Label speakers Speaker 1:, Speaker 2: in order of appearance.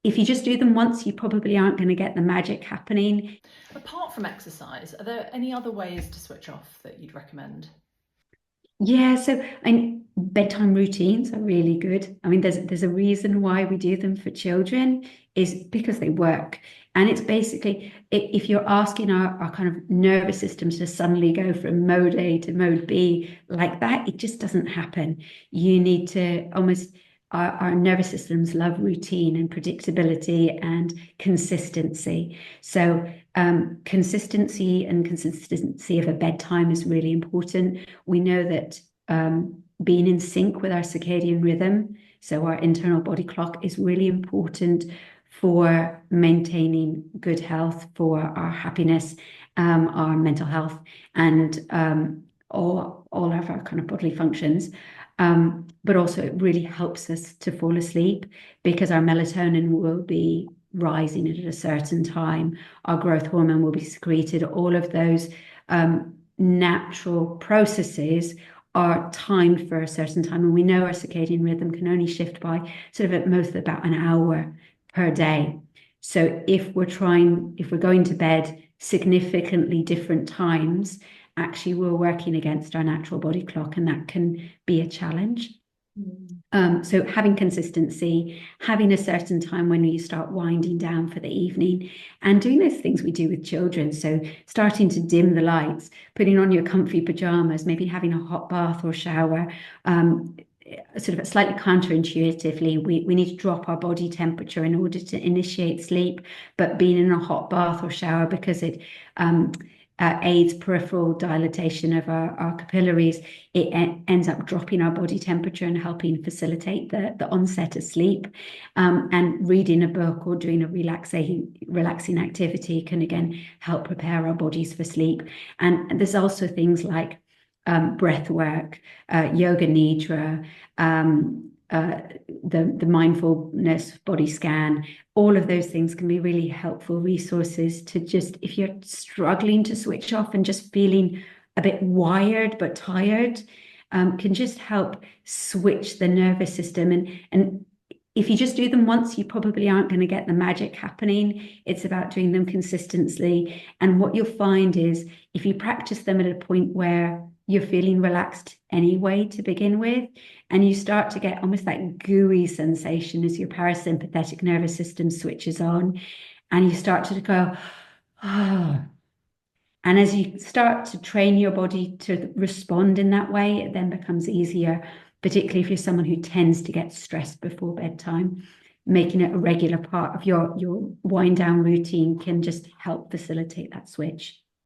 Speaker 1: if you just do them once, you probably aren't going to get the magic happening.
Speaker 2: Apart from exercise, are there any other ways to switch off that you'd recommend?
Speaker 1: Yeah, so bedtime routines are really good. I mean, there's a reason why we do them for children is because they work. And it's basically if you're asking our kind of nervous systems to suddenly go from mode A to mode B like that, it just doesn't happen. You need to almost our nervous systems love routine and predictability and consistency. So consistency of a bedtime is really important. We know that being in sync with our circadian rhythm, so our internal body clock, is really important for maintaining good health, for our happiness, our mental health, and all of our kind of bodily functions. But also it really helps us to fall asleep because our melatonin will be rising at a certain time. Our growth hormone will be secreted. All of those natural processes are timed for a certain time. And we know our circadian rhythm can only shift by sort of at most about an hour per day. So if we're going to bed significantly different times, actually we're working against our natural body clock, and that can be a challenge. So having consistency, having a certain time when you start winding down for the evening, and doing those things we do with children. So starting to dim the lights, putting on your comfy pajamas, maybe having a hot bath or shower. Sort of slightly counterintuitively, we need to drop our body temperature in order to initiate sleep, but being in a hot bath or shower because it aids peripheral dilatation of our capillaries, it ends up dropping our body temperature and helping facilitate the onset of sleep. And reading a book or doing a relaxing activity can again help prepare our bodies for sleep. And there's also things like breath work, yoga nidra, the mindfulness body scan. All of those things can be really helpful resources to just, if you're struggling to switch off and just feeling a bit wired but tired, can just help switch the nervous system. And if you just do them once, you probably aren't going to get the magic happening. It's about doing them consistently. And what you'll find is if you practice them at a point where you're feeling relaxed anyway to begin with, and you start to get almost that gooey sensation as your parasympathetic nervous system switches on, and you start to go, oh. And as you start to train your body to respond in that way, it then becomes easier, particularly if you're someone who tends to get stressed before bedtime. Making it a regular part of your wind down routine can just help facilitate that switch.